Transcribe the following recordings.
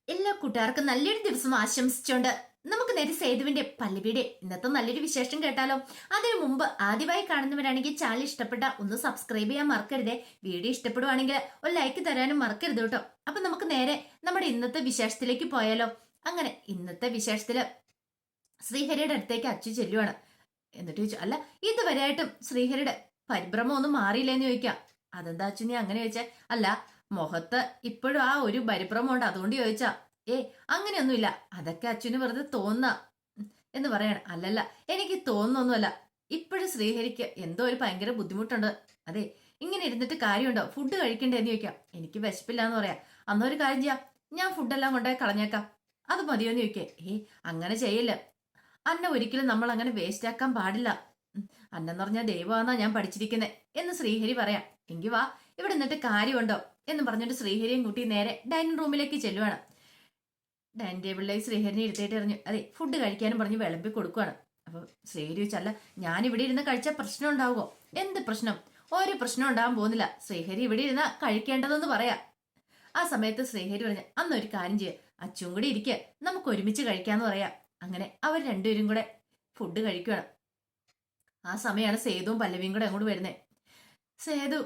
എല്ലാ കൂട്ടുകാർക്കും നല്ലൊരു ദിവസം ആശംസിച്ചുകൊണ്ട് നമുക്ക് നേരെ സേതുവിന്റെ പല്ലവിയുടെ ഇന്നത്തെ നല്ലൊരു വിശേഷം കേട്ടാലോ. അതിനു മുമ്പ് ആദ്യമായി കാണുന്നവരാണെങ്കിൽ ചാനൽ ഇഷ്ടപ്പെട്ട ഒന്ന് സബ്സ്ക്രൈബ് ചെയ്യാൻ മറക്കരുതേ. വീഡിയോ ഇഷ്ടപ്പെടുവാണെങ്കിൽ ഒരു ലൈക്ക് തരാനും മറക്കരുത് കേട്ടോ. അപ്പൊ നമുക്ക് നേരെ നമ്മുടെ ഇന്നത്തെ വിശേഷത്തിലേക്ക് പോയാലോ. അങ്ങനെ ഇന്നത്തെ വിശേഷത്തില് ശ്രീഹരിയുടെ അടുത്തേക്ക് അച്ചു ചെല്ലുവാണ്. എന്നിട്ട് ചോദിച്ചു, അല്ല ഇതുവരെയായിട്ടും ശ്രീഹരിയുടെ പരിഭ്രമം ഒന്നും മാറിയില്ലേന്ന് ചോദിക്കാം. അതെന്താ അച്ചു നീ അങ്ങനെ ചോദിച്ചാ? അല്ല മുഖത്ത് ഇപ്പോഴും ആ ഒരു പരിഭ്രമം ഉണ്ട്, അതുകൊണ്ട് ചോദിച്ചാ. ഏ അങ്ങനെയൊന്നുമില്ല, അതൊക്കെ അച്ഛന് വെറുതെ തോന്നുന്ന എന്ന് പറയണം. അല്ലല്ല, എനിക്ക് തോന്നുന്നൊന്നുമല്ല. ഇപ്പോഴും ശ്രീഹരിക്ക് എന്തോ ഒരു ഭയങ്കര ബുദ്ധിമുട്ടുണ്ട്. അതെ, ഇങ്ങനെ ഇരുന്നിട്ട് കാര്യമുണ്ടോ? ഫുഡ് കഴിക്കണ്ടേ എന്ന് ചോദിക്കാം. എനിക്ക് വിശപ്പില്ല എന്ന് പറയാം. അന്നൊരു കാര്യം ചെയ്യാം, ഞാൻ ഫുഡെല്ലാം കൊണ്ടുപോയി കളഞ്ഞേക്കാം, അത് മതിയോന്ന് ചോദിക്കേ. അങ്ങനെ ചെയ്യില്ല അന്ന, ഒരിക്കലും നമ്മൾ അങ്ങനെ വേസ്റ്റ് ആക്കാൻ പാടില്ല. അന്നെന്ന് പറഞ്ഞാൽ ദൈവമാണെന്നാ ഞാൻ പഠിച്ചിരിക്കുന്നത് എന്ന് ശ്രീഹരി പറയാം. എങ്കിൽ വാ, ഇവിടെ നിന്നിട്ട് കാര്യമുണ്ടോ എന്ന് പറഞ്ഞിട്ട് ശ്രീഹരിയും കുട്ടി നേരെ ഡൈനിങ് റൂമിലേക്ക് ചെല്ലുവാണ്. ഡൈനിങ് ടേബിളിലേക്ക് ശ്രീഹരിനെ ഇരുത്തിയിട്ട് എറിഞ്ഞു. അതെ, ഫുഡ് കഴിക്കാനും പറഞ്ഞ് വിളമ്പി കൊടുക്കുവാണ്. അപ്പൊ ശ്രീഹരി ചോദിച്ചല്ല, ഞാനിവിടെ ഇരുന്ന് കഴിച്ചാൽ പ്രശ്നം ഉണ്ടാവുമോ? എന്ത് പ്രശ്നം? ഒരു പ്രശ്നം ഉണ്ടാകാൻ പോകുന്നില്ല. ശ്രീഹരി ഇവിടെ ഇരുന്ന കഴിക്കേണ്ടതെന്ന് പറയാ. ആ സമയത്ത് ശ്രീഹരി പറഞ്ഞ, അന്നൊരു കാര്യം ചെയ്യ, അച്ഛനും കൂടി ഇരിക്കുക, നമുക്ക് ഒരുമിച്ച് കഴിക്കാന്ന് പറയാം. അങ്ങനെ അവർ രണ്ടുപേരും കൂടെ ഫുഡ് കഴിക്കുകയാണ്. ആ സമയമാണ് സേതുവും പല്ലവിയും കൂടെ അങ്ങോട്ട് വരുന്നത്. സേതു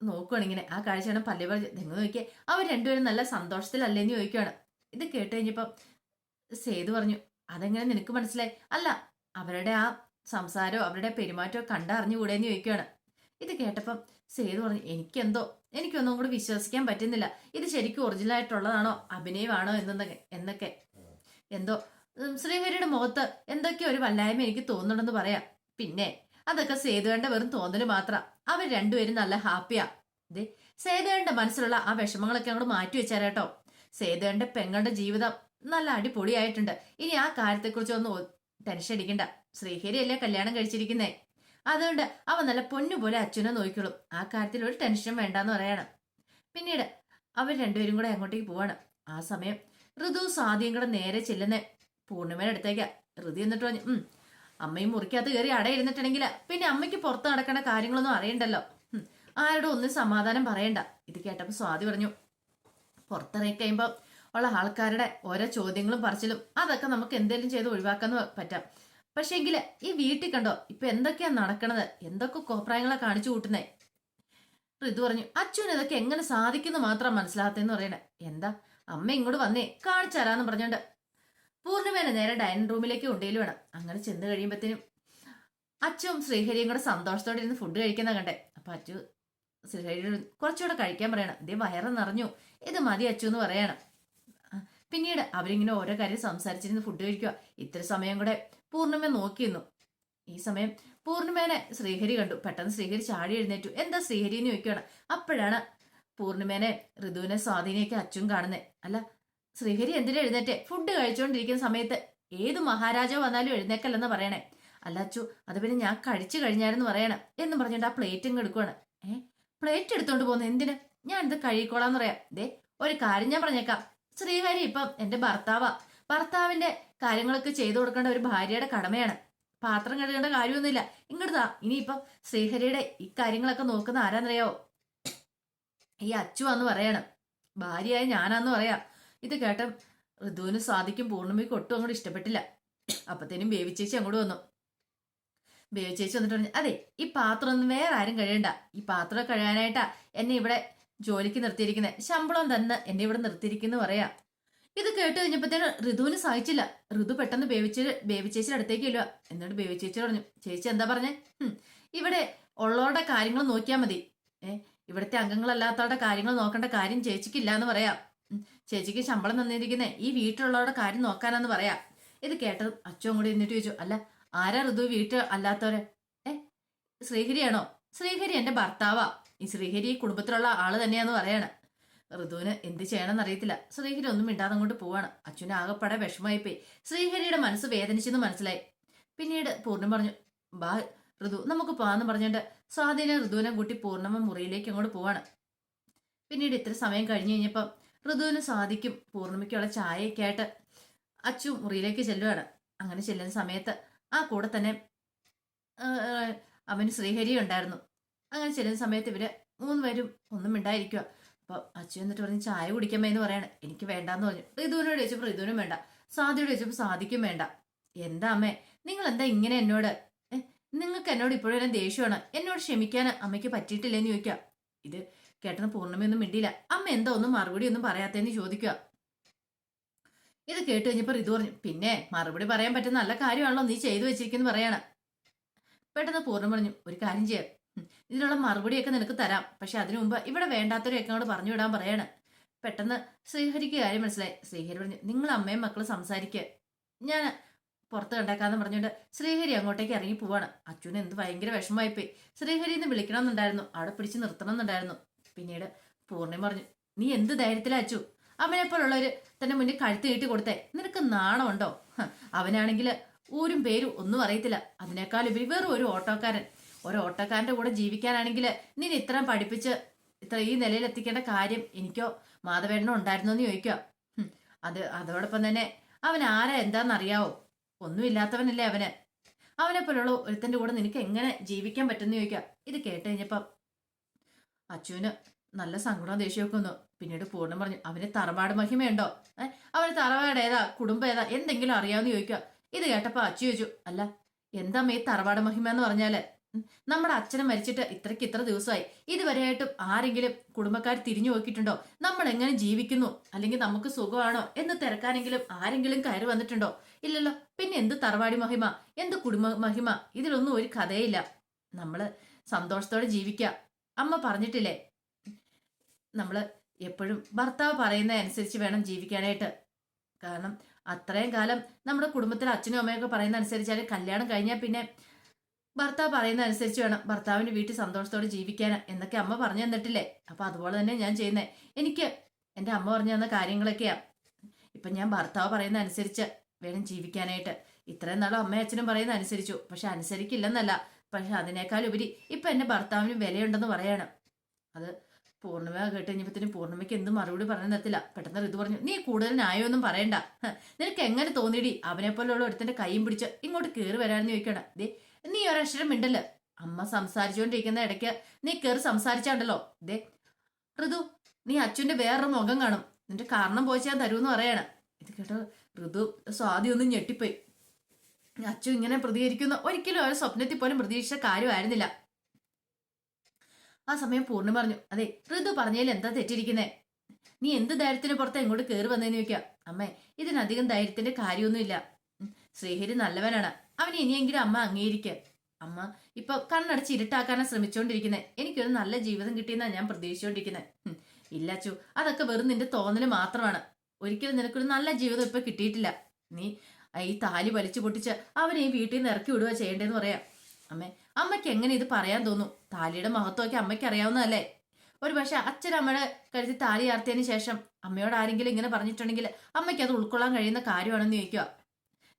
നോക്കുവാണ് ഇങ്ങനെ ആ കാഴ്ചയാണ്. പല്ലവി നിങ്ങൾ നോക്കിയേ, അവർ രണ്ടുപേരും നല്ല സന്തോഷത്തിലല്ലേന്ന് ചോദിക്കുവാണ്. ഇത് കേട്ട് കഴിഞ്ഞപ്പം സേതു പറഞ്ഞു, അതെങ്ങനെ നിനക്ക് മനസ്സിലായി? അല്ല, അവരുടെ ആ സംസാരമോ അവരുടെ പെരുമാറ്റമോ കണ്ടറിഞ്ഞുകൂടെന്ന് ചോദിക്കുവാണ്. ഇത് കേട്ടപ്പം സേതു പറഞ്ഞു, എനിക്കൊന്നും കൂടി വിശ്വസിക്കാൻ പറ്റുന്നില്ല. ഇത് ശരിക്കും ഒറിജിനൽ ആയിട്ടുള്ളതാണോ അഭിനയമാണോ എന്നൊക്കെ എന്തോ ശ്രീഹരിയുടെ മുഖത്ത് എന്തൊക്കെയോ ഒരു വല്ലായ്മ എനിക്ക് തോന്നുന്നുണ്ടെന്ന് പറയാം. പിന്നെ അതൊക്കെ സേതുവേണ്ട വെറും തോന്നല് മാത്രം. അവർ രണ്ടുപേരും നല്ല ഹാപ്പിയാ. ഇതേ സേതുവേണ്ട മനസ്സിലുള്ള ആ വിഷമങ്ങളൊക്കെ അങ്ങോട്ട് മാറ്റി വെച്ചാരേട്ടോ. സേതുവേണ്ട പെങ്ങളുടെ ജീവിതം നല്ല അടിപൊളിയായിട്ടുണ്ട്. ഇനി ആ കാര്യത്തെക്കുറിച്ചൊന്നും ടെൻഷൻ അടിക്കണ്ട. ശ്രീഹരിയല്ലേ കല്യാണം കഴിച്ചിരിക്കുന്നേ, അതുകൊണ്ട് അവൻ നല്ല പൊന്നുപോലെ അച്ഛനെ നോക്കിക്കോളും. ആ കാര്യത്തിൽ ഒരു ടെൻഷൻ വേണ്ടാന്ന് പറയണം. പിന്നീട് അവർ രണ്ടുപേരും കൂടെ അങ്ങോട്ടേക്ക് പോവാണ്. ആ സമയം ഋതു സാദിയും കൂടെ നേരെ ചെല്ലുന്നേ പൂർണിമയുടെ അടുത്തേക്കാ. ഋതു എന്നിട്ട് പറഞ്ഞു, അമ്മയും മുറിക്കകത്ത് കയറി അടയിരുന്നിട്ടുണ്ടെങ്കിൽ പിന്നെ അമ്മയ്ക്ക് പുറത്ത് നടക്കേണ്ട കാര്യങ്ങളൊന്നും അറിയണ്ടല്ലോ. ആരോടും ഒന്നും സമാധാനം പറയണ്ട. ഇത് കേട്ടപ്പോൾ സ്വാതി പറഞ്ഞു, പുറത്തിറങ്ങി കഴിയുമ്പോൾ ഉള്ള ആൾക്കാരുടെ ഓരോ ചോദ്യങ്ങളും പറച്ചിലും അതൊക്കെ നമുക്ക് എന്തെങ്കിലും ചെയ്ത് ഒഴിവാക്കാന്ന് പറ്റാം. പക്ഷെ എങ്കില് ഈ വീട്ടിൽ കണ്ടോ ഇപ്പൊ എന്തൊക്കെയാ നടക്കണത്, എന്തൊക്കെ കോപ്രായങ്ങളെ കാണിച്ചു കൂട്ടുന്നേ. ഋതു പറഞ്ഞു, അച്ഛൻ ഇതൊക്കെ എങ്ങനെ സാധിക്കുന്നു മാത്രം മനസ്സിലാകത്തെന്ന് പറയണേ. എന്താ അമ്മ ഇങ്ങോട്ട് വന്നേ കാണിച്ചു തരാന്ന് പറഞ്ഞോണ്ട് പൂർണിമേനെ നേരെ ഡൈനിങ് റൂമിലേക്ക് കൊണ്ടുപോയി വേണം. അങ്ങനെ ചെന്ന് കഴിയുമ്പോഴത്തേനും അച്ഛനും ശ്രീഹരിയും കൂടെ സന്തോഷത്തോടെ ഇരുന്ന് ഫുഡ് കഴിക്കുന്ന കണ്ടേ. അപ്പൊ അച്ചു ശ്രീഹരിയോട് കുറച്ചുകൂടെ കഴിക്കാൻ പറയണം. ഇതേ വയറ് നിറഞ്ഞു, ഇത് മതി അച്ചു എന്ന് പറയണം. പിന്നീട് അവരിങ്ങനെ ഓരോ കാര്യം സംസാരിച്ചിരുന്ന് ഫുഡ് കഴിക്കുക. ഇത്ര സമയം കൂടെ പൂർണിമ നോക്കിയിരുന്നു. ഈ സമയം പൂർണിമേനെ ശ്രീഹരി കണ്ടു. പെട്ടെന്ന് ശ്രീഹരി ചാടി എഴുന്നേറ്റു. എന്താ ശ്രീഹരി എന്ന് ചോദിക്കുകയാണ്. അപ്പോഴാണ് പൂർണിമേനെ ഋതുവിനെ സ്വാധീനിയൊക്കെ അച്ഛൻ കാണുന്നേ. അല്ല ശ്രീഹരി എന്തിനാ എഴുന്നേറ്റെ? ഫുഡ് കഴിച്ചുകൊണ്ടിരിക്കുന്ന സമയത്ത് ഏത് മഹാരാജാവ് വന്നാലും എഴുന്നേക്കല്ലെന്ന് പറയണേ. അല്ല അച്ചു, അത് പിന്നെ ഞാൻ കഴിച്ചു കഴിഞ്ഞായിരുന്നു പറയണം എന്നും പറഞ്ഞിട്ട് ആ പ്ലേറ്റും എടുക്കുവാണ്. പ്ലേറ്റ് എടുത്തോണ്ട് പോകുന്നത് എന്തിന്? ഞാൻ ഇത് കഴിക്കോളാന്ന് പറയാം. ദേ ഒരു കാര്യം ഞാൻ പറഞ്ഞേക്കാം, ശ്രീഹരി ഇപ്പം എന്റെ ഭർത്താവാ. ഭർത്താവിന്റെ കാര്യങ്ങളൊക്കെ ചെയ്തു കൊടുക്കേണ്ട ഒരു ഭാര്യയുടെ കടമയാണ്. പാത്രം കഴുകേണ്ട കാര്യമൊന്നുമില്ല. ഇങ്ങോട്ടാ ഇനിയിപ്പം ശ്രീഹരിയുടെ ഈ കാര്യങ്ങളൊക്കെ നോക്കുന്ന ആരാന്നറിയാവോ? ഈ അച്ചുവാന്ന് പറയണം. ഭാര്യയായ ഞാനാന്ന് പറയാം. ഇത് കേട്ട ഋതുവിന് സാധിക്കും പൂർണ്ണിമയ്ക്ക് ഒട്ടും അങ്ങോട്ട് ഇഷ്ടപ്പെട്ടില്ല. അപ്പത്തേനും ബേബിച്ചേച്ചി അങ്ങോട്ട് വന്നു. ബേബിച്ചേച്ചി വന്നിട്ട് പറഞ്ഞു, അതെ ഈ പാത്രം ഒന്നും വേറെ ആരും കഴിയണ്ട. ഈ പാത്രം കഴുകാനായിട്ടാ എന്നെ ഇവിടെ ജോലിക്ക് നിർത്തിയിരിക്കുന്നത്. ശമ്പളം തന്നെ എന്നെ ഇവിടെ നിർത്തിയിരിക്കുന്നു പറയാ. ഇത് കേട്ട് കഴിഞ്ഞപ്പോഴത്തേന് ഋതുവിന് സഹിച്ചില്ല. ഋതു പെട്ടെന്ന് ബേബിച്ചേച്ചിയുടെ അടുത്തേക്ക് ഇല്ല. എന്നിട്ട് ബേബിച്ചേച്ചി പറഞ്ഞു, ചേച്ചി എന്താ പറഞ്ഞേ? ഇവിടെ ഉള്ളവരുടെ കാര്യങ്ങൾ നോക്കിയാൽ മതി. ഇവിടുത്തെ അംഗങ്ങളല്ലാത്തവരുടെ കാര്യങ്ങൾ നോക്കേണ്ട കാര്യം ചേച്ചിക്കില്ല എന്ന് പറയാം. ചേച്ചിക്ക് ശമ്പളം തന്നിരിക്കുന്നേ ഈ വീട്ടിലുള്ളവരുടെ കാര്യം നോക്കാനാന്ന് പറയാ. ഇത് കേട്ടത് അച്ഛൻ കൂടി എന്നിട്ട് ചോദിച്ചു, അല്ല ആരാ ഋതു വീട്ടിൽ അല്ലാത്തവരെ? ശ്രീഹരിയാണോ? ശ്രീഹരി എന്റെ ഭർത്താവാ. ഈ ശ്രീഹരി ഈ കുടുംബത്തിലുള്ള ആള് തന്നെയാന്ന് പറയാണ്. ഋതുവിന് എന്ത് ചെയ്യണമെന്ന് അറിയത്തില്ല. ശ്രീഹരി ഒന്നും മിണ്ടാതെ അങ്ങോട്ട് പോവാണ്. അച്ഛന് ആകെപ്പാടെ വിഷമമായിപ്പോയി. ശ്രീഹരിയുടെ മനസ്സ് വേദനിച്ചെന്ന് മനസ്സിലായി. പിന്നീട് പൂർണ്ണിമ പറഞ്ഞു, ബാ ഋതു നമുക്ക് പോവാന്ന് പറഞ്ഞിട്ട് സ്വാധീന ഋതുവിനെ കൂട്ടി പൂർണ്ണിമ മുറിയിലേക്ക് അങ്ങോട്ട് പോവാണ്. പിന്നീട് ഇത്ര സമയം കഴിഞ്ഞു കഴിഞ്ഞപ്പം ഋതുവിന് സാധിക്കും പൂർണ്ണിമയ്ക്കുള്ള ചായയൊക്കെ ആയിട്ട് അച്ചു മുറിയിലേക്ക് ചെല്ലുവാണ്. അങ്ങനെ ചെല്ലുന്ന സമയത്ത് ആ കൂടെ തന്നെ അവന് ശ്രീഹരി ഉണ്ടായിരുന്നു. അങ്ങനെ ചെല്ലുന്ന സമയത്ത് ഇവര് മൂന്നുപേരും ഒന്നും മിണ്ടായിരിക്കുക. അപ്പൊ അച്ചു എന്നിട്ട് പറഞ്ഞ് ചായ കുടിക്കാമേ എന്ന് പറയാണ്. എനിക്ക് വേണ്ടാന്ന് പറഞ്ഞു. ഋതുവിനോട് ചോദിച്ചപ്പോൾ ഋതുവിനും വേണ്ട, സാദിയോട് ചോദിച്ചപ്പോൾ സാദിക്കും വേണ്ട. എന്താ അമ്മേ നിങ്ങൾ എന്താ ഇങ്ങനെ എന്നോട്? നിങ്ങൾക്ക് എന്നോട് ഇപ്പോഴും ദേഷ്യമാണ്. എന്നോട് ക്ഷമിക്കാൻ അമ്മയ്ക്ക് പറ്റിയിട്ടില്ലെന്ന് ചോദിക്കുക. ഇത് കേട്ടെന്ന് പൂർണ്ണിമയൊന്നും മിണ്ടിയില്ല. അമ്മ എന്താ ഒന്നും മറുപടി ഒന്നും പറയാത്തേന്ന് ചോദിക്കുക. ഇത് കേട്ട് കഴിഞ്ഞപ്പോൾ ഋതു പറഞ്ഞു, പിന്നെ മറുപടി പറയാൻ പറ്റുന്ന നല്ല കാര്യമാണല്ലോ നീ ചെയ്തു വെച്ചിരിക്കുന്നു പറയാണ്. പെട്ടെന്ന് പൂർണ്ണം പറഞ്ഞു, ഒരു കാര്യം ചെയ്യാം, ഇതിനുള്ള മറുപടിയൊക്കെ നിനക്ക് തരാം, പക്ഷെ അതിനു മുമ്പ് ഇവിടെ വേണ്ടാത്തവരെയൊക്കെ അങ്ങോട്ട് പറഞ്ഞു വിടാൻ പറയാണ്. പെട്ടെന്ന് ശ്രീഹരിക്ക് കാര്യം മനസ്സിലായി. ശ്രീഹരി പറഞ്ഞു, നിങ്ങൾ അമ്മയും മക്കളും സംസാരിക്കുക, ഞാൻ പുറത്ത് കണ്ടേക്കാന്ന് പറഞ്ഞുകൊണ്ട് ശ്രീഹരി അങ്ങോട്ടേക്ക് ഇറങ്ങി പോവാണ്. അച്ഛന് എന്ത് ഭയങ്കര വിഷമമായിപ്പോയി. ശ്രീഹരി എന്ന് വിളിക്കണമെന്നുണ്ടായിരുന്നു, അവിടെ പിടിച്ച് നിർത്തണമെന്നുണ്ടായിരുന്നു. പിന്നീട് പൂർണ്ണിമ പറഞ്ഞു, നീ എന്ത് ധൈര്യത്തിലാ അച്ചു അവനെ പോലുള്ളവര് തന്നെ മുന്നിൽ കഴുത്ത് നീട്ടി കൊടുത്തേ? നിനക്ക് നാണമുണ്ടോ? അവനാണെങ്കിൽ ഊരും പേരും ഒന്നും അറിയത്തില്ല. അതിനേക്കാൾ ഉപരി വെറും ഒരു ഓട്ടോക്കാരൻ. ഒരു ഓട്ടോക്കാരന്റെ കൂടെ ജീവിക്കാനാണെങ്കിൽ നീ ഇത്രയും പഠിപ്പിച്ച് ഇത്ര ഈ നിലയിൽ എത്തിക്കേണ്ട കാര്യം എനിക്കോ മാധവേണ്ണോ ഉണ്ടായിരുന്നോ എന്ന് ചോദിക്കുക. അതോടൊപ്പം തന്നെ അവൻ ആരാ എന്താണെന്നറിയാവോ? ഒന്നുമില്ലാത്തവനല്ലേ അവന്. അവനെ പോലുള്ള ഒരുത്തന്റെ കൂടെ നിനക്ക് എങ്ങനെ ജീവിക്കാൻ പറ്റുമെന്ന് ചോദിക്കുക. ഇത് കേട്ട് കഴിഞ്ഞപ്പം അച്ചുവിന് നല്ല സങ്കടവും ദേഷ്യമൊക്കെ വന്നു. പിന്നീട് പൂർണ്ണം പറഞ്ഞു, അവന് തറവാട് മഹിമയുണ്ടോ? അവന് തറവാട് ഏതാ, കുടുംബം ഏതാ, എന്തെങ്കിലും അറിയാമെന്ന് ചോദിക്കുക. ഇത് കേട്ടപ്പോ അച്ചു ചോദിച്ചു, അല്ല എന്താ ഈ തറവാട് മഹിമ എന്ന് പറഞ്ഞാല്? നമ്മുടെ അച്ഛനെ മരിച്ചിട്ട് ഇത്ര ദിവസമായി, ഇതുവരെയായിട്ടും ആരെങ്കിലും കുടുംബക്കാർ തിരിഞ്ഞു നോക്കിയിട്ടുണ്ടോ? നമ്മൾ എങ്ങനെ ജീവിക്കുന്നു, അല്ലെങ്കിൽ നമുക്ക് സുഖമാണോ എന്ന് തിരക്കാനെങ്കിലും ആരെങ്കിലും കയറി വന്നിട്ടുണ്ടോ? ഇല്ലല്ലോ. പിന്നെ എന്ത് തറവാടി മഹിമ, എന്ത് കുടുംബ മഹിമ? ഇതിലൊന്നും ഒരു കഥയില്ല. നമ്മള് സന്തോഷത്തോടെ ജീവിക്കുക. അമ്മ പറഞ്ഞിട്ടില്ലേ, നമ്മള് എപ്പോഴും ഭർത്താവ് പറയുന്ന അനുസരിച്ച് വേണം ജീവിക്കാനായിട്ട്. കാരണം അത്രയും കാലം നമ്മുടെ കുടുംബത്തിലെ അച്ഛനും അമ്മയൊക്കെ പറയുന്ന അനുസരിച്ചാല് കല്യാണം കഴിഞ്ഞാൽ പിന്നെ ഭർത്താവ് പറയുന്ന അനുസരിച്ച് വേണം ഭർത്താവിന്റെ വീട്ടിൽ സന്തോഷത്തോടെ ജീവിക്കാൻ എന്നൊക്കെ അമ്മ പറഞ്ഞു തന്നിട്ടില്ലേ? അപ്പൊ അതുപോലെ തന്നെ ഞാൻ ചെയ്യുന്നേ. എനിക്ക് എൻ്റെ അമ്മ പറഞ്ഞു തന്ന കാര്യങ്ങളൊക്കെയാ. ഇപ്പൊ ഞാൻ ഭർത്താവ് പറയുന്ന അനുസരിച്ച് വേണം ജീവിക്കാനായിട്ട്. ഇത്രയും നാളും അമ്മയും അച്ഛനും പറയുന്ന അനുസരിച്ചു, പക്ഷെ അനുസരിക്കില്ലെന്നല്ല, പക്ഷെ അതിനേക്കാൾ ഉപരി ഇപ്പൊ എന്റെ ഭർത്താവിന് വിലയുണ്ടെന്ന് പറയാണ്. അത് പൂർണ്ണിമ കേട്ട് കഴിഞ്ഞപ്പത്തിന് പൂർണ്ണിമയ്ക്ക് എന്തും മറുപടി പറഞ്ഞു തരത്തില്ല. പെട്ടെന്ന് ഋതു പറഞ്ഞു, നീ കൂടുതൽ ന്യായമൊന്നും പറയണ്ട. നിനക്ക് എങ്ങനെ തോന്നിയിടി അവനെ പോലുള്ള ഒരുത്തന്റെ കൈയും പിടിച്ച് ഇങ്ങോട്ട് കയറി വരാമെന്ന് ചോദിക്കണം. ദേ നീ ഒരക്ഷരം മിണ്ടല്ല. അമ്മ സംസാരിച്ചുകൊണ്ടിരിക്കുന്ന ഇടയ്ക്ക് നീ കയറി സംസാരിച്ചാണ്ടല്ലോ. ദേ ഋതു, നീ അച്ഛന്റെ വേറൊരു മുഖം കാണും, നിന്റെ കാരണം പോയി ഞാൻ തരൂന്ന് പറയാണ്. ഇത് കേട്ടോ ഋതു സ്വാതിയൊന്നും ഞെട്ടിപ്പോയി. അച്ചു ഇങ്ങനെ പ്രതികരിക്കുന്ന ഒരിക്കലും അവരെ സ്വപ്നത്തിൽ പോലും പ്രതീക്ഷിച്ച കാര്യമായിരുന്നില്ല. ആ സമയം പൂർണ്ണിമ പറഞ്ഞു, അതെ ഋതു പറഞ്ഞതിൽ എന്താ തെറ്റിരിക്കുന്നേ? നീ എന്ത് ധൈര്യത്തിന് പുറത്ത് എങ്ങോട്ട് കയറി വന്നതെന്ന് ചോദിക്കാം. അമ്മേ ഇതിനധികം ധൈര്യത്തിന്റെ കാര്യമൊന്നുമില്ല. ശ്രീഹരി നല്ലവനാണ്, അവന് ഇനിയെങ്കിലും അമ്മ അംഗീകരിക്കുക. അമ്മ ഇപ്പൊ കണ്ണടച്ച് ഇരുട്ടാക്കാനാണ് ശ്രമിച്ചുകൊണ്ടിരിക്കുന്നത്. എനിക്കൊരു നല്ല ജീവിതം കിട്ടിയെന്നാണ് ഞാൻ പ്രതീക്ഷിച്ചുകൊണ്ടിരിക്കുന്നത്. ഇല്ല അച്ചു, അതൊക്കെ വെറും നിന്റെ തോന്നല് മാത്രമാണ്. ഒരിക്കലും നിനക്കൊരു നല്ല ജീവിതം ഇപ്പൊ കിട്ടിയിട്ടില്ല. നീ ഈ താലി വലിച്ചു പൊട്ടിച്ച് അവനെ ഈ വീട്ടിൽ നിന്ന് ഇറക്കി വിടുക ചെയ്യേണ്ടതെന്ന് പറയാം. അമ്മയ്ക്ക് എങ്ങനെ ഇത് പറയാൻ തോന്നും? താലിയുടെ മഹത്വമൊക്കെ അമ്മയ്ക്ക് അറിയാവുന്നതല്ലേ? ഒരു പക്ഷെ അച്ഛനമ്മയുടെ കരുതി താലി ആർത്തിയതിന് ശേഷം അമ്മയോട് ആരെങ്കിലും ഇങ്ങനെ പറഞ്ഞിട്ടുണ്ടെങ്കിൽ അമ്മയ്ക്ക് അത് ഉൾക്കൊള്ളാൻ കഴിയുന്ന കാര്യമാണെന്ന് ചോദിക്കുക.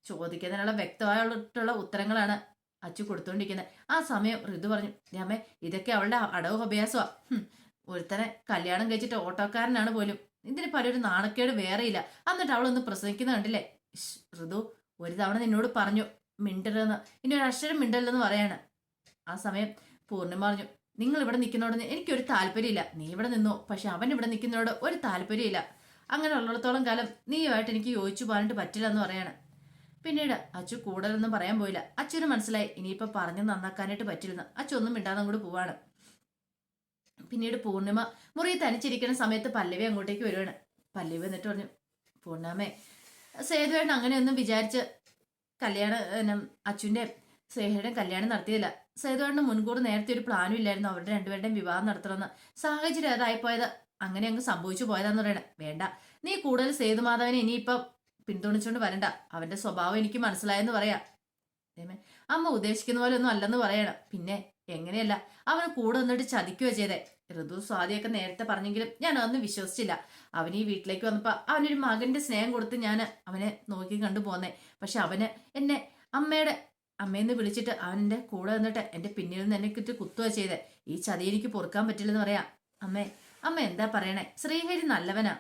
ചോദിക്കുന്നതിനുള്ള വ്യക്തമായിട്ടുള്ള ഉത്തരങ്ങളാണ് അച്ചു കൊടുത്തോണ്ടിരിക്കുന്നത്. ആ സമയം ഋതു പറഞ്ഞു, അമ്മേ ഇതൊക്കെ അവളുടെ അടവ് അഭ്യാസമാ. ഒരുത്തനെ കല്യാണം കഴിച്ചിട്ട് ഓട്ടോക്കാരനാണ് പോലും. ഇതിന് പലൊരു നാണക്കേട് വേറെയില്ല. എന്നിട്ട് അവളൊന്ന് പ്രസവിക്കുന്ന കണ്ടില്ലേ? ഋതു ഒരു തവണ നിന്നോട് പറഞ്ഞു മിണ്ടരുതെന്ന്, ഇനി ഒരു അക്ഷരം മിണ്ടല്ലെന്ന് പറയാണ്. ആ സമയം പൂർണ്ണിമ പറഞ്ഞു, നിങ്ങൾ ഇവിടെ നിൽക്കുന്നതോട് എനിക്കൊരു താല്പര്യമില്ല. നീ ഇവിടെ നിന്നോ, പക്ഷെ അവൻ ഇവിടെ നിൽക്കുന്നതോട് ഒരു താല്പര്യമില്ല. അങ്ങനെ ഉള്ളിടത്തോളം കാലം നീയുമായിട്ട് എനിക്ക് യോജിച്ചു പോകാനായിട്ട് പറ്റില്ല എന്ന് പറയാണ്. പിന്നീട് അച്ചു കൂടുതലൊന്നും പറയാൻ പോയില്ല. അച്ഛന് മനസ്സിലായി ഇനിയിപ്പൊ പറഞ്ഞു നന്നാക്കാനായിട്ട് പറ്റില്ലെന്ന്. അച്ചു ഒന്നും മിണ്ടാതെ അങ്ങോട്ട് പോവാണ്. പിന്നീട് പൂർണ്ണിമ മുറി തനിച്ചിരിക്കുന്ന സമയത്ത് പല്ലവി അങ്ങോട്ടേക്ക് വരുവാണ്. പല്ലവി എന്നിട്ട് പറഞ്ഞു, പൂർണ്ണാമേ സേതുവേട്ടൻ അങ്ങനെയൊന്നും വിചാരിച്ച് കല്യാണം അച്ഛൻ്റെ സ്നേഹയുടെ കല്യാണം നടത്തിയില്ല. സേതുവേട്ടന് മുൻകൂർ നേരത്തെ ഒരു പ്ലാനും ഇല്ലായിരുന്നു അവരുടെ രണ്ടുപേരുടെയും വിവാഹം നടത്തണമെന്ന്. സാഹചര്യം അതായിപ്പോയത്, അങ്ങനെ അങ്ങ് സംഭവിച്ചു പോയതാന്ന് പറയണേ. വേണ്ട, നീ കൂടുതൽ സേതുമാധവനെ ഇനിയിപ്പം പിന്തുണച്ചുകൊണ്ട് വരണ്ട. അവന്റെ സ്വഭാവം എനിക്ക് മനസ്സിലായെന്ന് പറയാം. അമ്മ ഉദ്ദേശിക്കുന്ന പോലെ ഒന്നും അല്ലെന്ന് പറയണം. പിന്നെ എങ്ങനെയല്ല, അവന് കൂടെ നിന്നിട്ട് ചതിക്കുക ചെയ്തേ. ഋതു സ്വാതിയൊക്കെ നേരത്തെ പറഞ്ഞെങ്കിലും ഞാൻ അതൊന്നും വിശ്വസിച്ചില്ല. അവൻ ഈ വീട്ടിലേക്ക് വന്നപ്പോ അവനൊരു മകന്റെ സ്നേഹം കൊടുത്ത് ഞാൻ അവനെ നോക്കി കണ്ടു പോന്നേ. പക്ഷെ അവന് എന്നെ അമ്മയെന്ന് വിളിച്ചിട്ട് അവൻ്റെ കൂടെ നിന്നിട്ട് എന്റെ പിന്നിൽ നിന്ന് എന്നെ കിട്ടി കുത്തുക ചെയ്തേ. ഈ ചതി എനിക്ക് പൊറുക്കാൻ പറ്റില്ലെന്ന് പറയാം. അമ്മ എന്താ പറയണേ? ശ്രീഹരി നല്ലവനാ,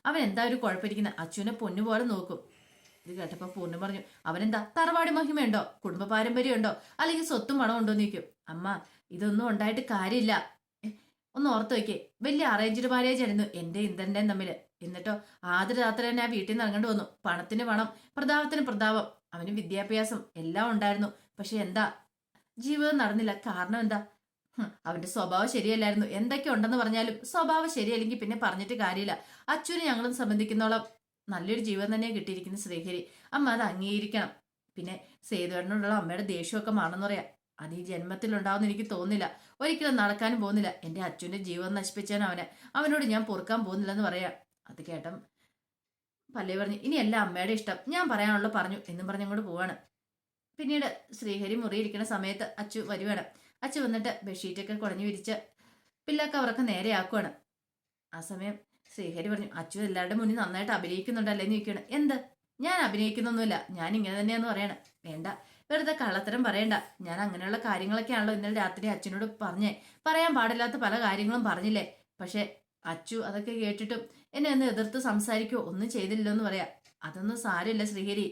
അവൻ എന്താ ഒരു കുഴപ്പമിരിക്കുന്നത്? അച്ഛനെ പൊന്നുപോലെ നോക്കും. ഇത് കേട്ടപ്പോ പൂർണ്ണ പറഞ്ഞു, അവനെന്താ തറവാട് മഹിമയുണ്ടോ, കുടുംബ പാരമ്പര്യം ഉണ്ടോ, അല്ലെങ്കിൽ സ്വത്തും പണം ഉണ്ടോ എന്ന് ചോദിക്കും. അമ്മ ഇതൊന്നും ഉണ്ടായിട്ട് കാര്യമില്ല. ഒന്ന് ഓർത്ത് വയ്ക്കേ, വലിയ അറേഞ്ച്ഡ് മാരേജ് ആയിരുന്നു എന്റെ ഇന്ദ്രന്റെയും തമ്മില്. എന്നിട്ടോ ആദ്യ രാത്രി തന്നെ ആ വീട്ടിൽ നിന്ന് ഇറങ്ങേണ്ടി വന്നു. പണത്തിന് പണം, പ്രതാപത്തിന് പ്രതാപം, അവന് വിദ്യാഭ്യാസം എല്ലാം ഉണ്ടായിരുന്നു. പക്ഷെ എന്താ, ജീവിതം നടന്നില്ല. കാരണം എന്താ, അവന്റെ സ്വഭാവം ശരിയല്ലായിരുന്നു. എന്തൊക്കെ ഉണ്ടെന്ന് പറഞ്ഞാലും സ്വഭാവം ശരിയല്ലെങ്കിൽ പിന്നെ പറഞ്ഞിട്ട് കാര്യമില്ല. അച്ഛനും ഞങ്ങളും സംബന്ധിക്കുന്നോളം നല്ലൊരു ജീവിതം തന്നെ കിട്ടിയിരിക്കുന്നു ശ്രീഹരി. അമ്മ അത് അംഗീകരിക്കണം. പിന്നെ സേതുവേട്ടനോടുള്ള അമ്മയുടെ ദേഷ്യമൊക്കെ മാറണമെന്ന് പറയാം. അത് ഈ ജന്മത്തിൽ ഉണ്ടാവുമെന്ന് എനിക്ക് തോന്നുന്നില്ല. ഒരിക്കലും നടക്കാനും പോകുന്നില്ല. എന്റെ അച്ഛന്റെ ജീവിതം നശിപ്പിച്ചാൻ അവനോട് ഞാൻ പൊറുക്കാൻ പോകുന്നില്ലെന്ന് പറയാം. അത് കേട്ടം പല്ലവി പറഞ്ഞു, ഇനിയല്ല അമ്മയുടെ ഇഷ്ടം, ഞാൻ പറയാനുള്ള പറഞ്ഞു എന്നും പറഞ്ഞങ്ങോട്ട് പോവാണ്. പിന്നീട് ശ്രീഹരി മുറിയിരിക്കുന്ന സമയത്ത് അച്ചു വരുവാണ്. അച്ചു വന്നിട്ട് ബെഡ്ഷീറ്റൊക്കെ കുടഞ്ഞു വിരിച്ച് പില്ലൊക്കെ അവർക്ക് നേരെയാക്കുവാണ്. ആ സമയം ശ്രീഹരി പറഞ്ഞു, അച്ചു എല്ലാവരുടെ മുന്നിൽ നന്നായിട്ട് അഭിനയിക്കുന്നുണ്ടല്ലേ എന്ന് ചോദിക്കുകയാണ്. എന്ത്, ഞാൻ അഭിനയിക്കുന്നൊന്നുമില്ല, ഞാൻ ഇങ്ങനെ തന്നെയാന്ന് പറയണം. വേണ്ട, വെറുതെ കള്ളത്തരം പറയണ്ട. ഞാൻ അങ്ങനെയുള്ള കാര്യങ്ങളൊക്കെയാണല്ലോ ഇന്നലെ രാത്രി അച്ഛനോട് പറയാൻ പാടില്ലാത്ത പല കാര്യങ്ങളും പറഞ്ഞില്ലേ. പക്ഷെ അച്ചു അതൊക്കെ കേട്ടിട്ടും എന്നെ ഒന്ന് എതിർത്ത് സംസാരിക്കുകയോ ഒന്നും ചെയ്തില്ലല്ലോ എന്ന് പറയാം. അതൊന്നും സാരമില്ല ശ്രീഹരി,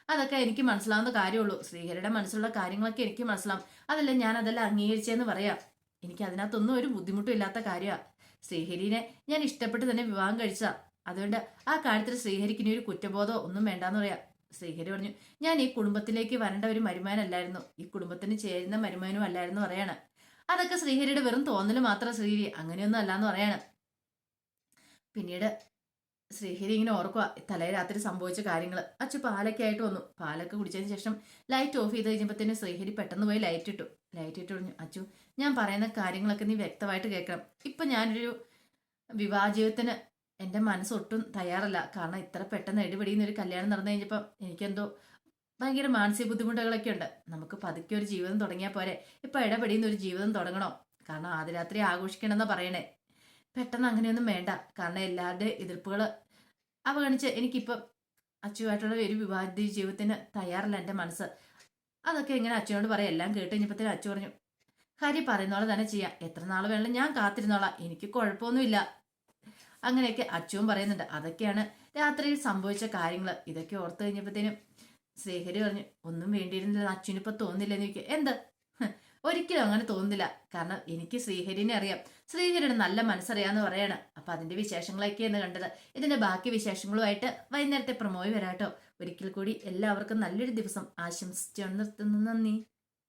അതൊക്കെ എനിക്ക് മനസ്സിലാവുന്ന കാര്യമുള്ളൂ. ശ്രീഹരിയുടെ മനസ്സിലുള്ള കാര്യങ്ങളൊക്കെ എനിക്ക് മനസ്സിലാവും. അതല്ല ഞാൻ അതെല്ലാം അംഗീകരിച്ചെന്ന് പറയാം. എനിക്ക് അതിനകത്തൊന്നും ഒരു ബുദ്ധിമുട്ടും ഇല്ലാത്ത കാര്യമാണ്. ശ്രീഹരിനെ ഞാൻ ഇഷ്ടപ്പെട്ട് തന്നെ വിവാഹം കഴിച്ചതാ. അതുകൊണ്ട് ആ കാര്യത്തിൽ ശ്രീഹരിക്ക് ഇനി ഒരു കുറ്റബോധമോ ഒന്നും വേണ്ടാന്ന് പറയാം. ശ്രീഹരി പറഞ്ഞു, ഞാൻ ഈ കുടുംബത്തിലേക്ക് വരേണ്ട ഒരു മരുമാനല്ലായിരുന്നു, ഈ കുടുംബത്തിന് ചേരുന്ന മരുമാനും അല്ലായിരുന്നു പറയാണ്. അതൊക്കെ ശ്രീഹരിയുടെ വെറും തോന്നൽ മാത്രം. ശ്രീഹരി അങ്ങനെയൊന്നും അല്ലാന്ന് പറയാണ്. പിന്നീട് ശ്രീഹരി ഇങ്ങനെ ഓർക്കുക തലേ രാത്രി സംഭവിച്ച കാര്യങ്ങൾ. അച്ചു പാലൊക്കെ ആയിട്ട് വന്നു. പാലൊക്കെ കുടിച്ചതിന് ശേഷം ലൈറ്റ് ഓഫ് ചെയ്ത് കഴിഞ്ഞപ്പോഴത്തേനും ശ്രീഹരി പെട്ടെന്ന് പോയി ലൈറ്റ് ഇട്ട് പറഞ്ഞു, അച്ചു ഞാൻ പറയുന്ന കാര്യങ്ങളൊക്കെ നീ വ്യക്തമായിട്ട് കേൾക്കണം. ഇപ്പൊ ഞാനൊരു വിവാഹജീവിതത്തിന് എൻ്റെ മനസ്സൊട്ടും തയ്യാറല്ല. കാരണം ഇത്ര പെട്ടെന്ന് ഇടിപിടിയുന്ന ഒരു കല്യാണം നടന്നു കഴിഞ്ഞപ്പോൾ എനിക്കെന്തോ ഭയങ്കര മാനസിക ബുദ്ധിമുട്ടുകളൊക്കെ ഉണ്ട്. നമുക്ക് പതുക്കെ ഒരു ജീവിതം തുടങ്ങിയാൽ പോരെ. ഇപ്പൊ ഇടപെടിയുന്ന ഒരു ജീവിതം തുടങ്ങണോ? കാരണം ആദ്യ രാത്രി ആഘോഷിക്കണമെന്നാ പറയണേ. പെട്ടെന്ന് അങ്ങനെയൊന്നും വേണ്ട. കാരണം എല്ലാവരുടെ എതിർപ്പുകൾ അവഗണിച്ച് എനിക്കിപ്പം അച്ചുവായിട്ടുള്ള ഒരു വിവാഹ ജീവിതത്തിന് തയ്യാറല്ല എൻ്റെ മനസ്സ്. അതൊക്കെ എങ്ങനെ അച്ഛനോട് പറയാം. എല്ലാം കേട്ട് കഴിഞ്ഞപ്പോഴത്തേനും അച്ചു പറഞ്ഞു, ഹരി പറയുന്നോളെ തന്നെ ചെയ്യാം. എത്ര നാൾ വേണം ഞാൻ കാത്തിരുന്നോളാം, എനിക്ക് കുഴപ്പമൊന്നുമില്ല. അങ്ങനെയൊക്കെ അച്ചുവും പറയുന്നുണ്ട്. അതൊക്കെയാണ് രാത്രിയിൽ സംഭവിച്ച കാര്യങ്ങൾ. ഇതൊക്കെ ഓർത്ത് കഴിഞ്ഞപ്പോഴത്തേനും ശ്രീഹരി പറഞ്ഞു, ഒന്നും വേണ്ടിയിരുന്നില്ല അച്ഛനിപ്പോ തോന്നില്ലെന്ന് ചോദിക്കുക. എന്ത്, ഒരിക്കലും അങ്ങനെ തോന്നുന്നില്ല. കാരണം എനിക്ക് ശ്രീഹരിനെ അറിയാം, ശ്രീഹരിയുടെ നല്ല മനസ്സറിയാന്ന് പറയാണ്. അപ്പൊ അതിന്റെ വിശേഷങ്ങളൊക്കെയാണ് കണ്ടത്. ഇതിന്റെ ബാക്കി വിശേഷങ്ങളുമായിട്ട് വൈകുന്നേരത്തെ പ്രമോയി വരാട്ടോ. ഒരിക്കൽ കൂടി എല്ലാവർക്കും നല്ലൊരു ദിവസം ആശംസിച്ചു നിർത്തുന്നു. നന്ദി.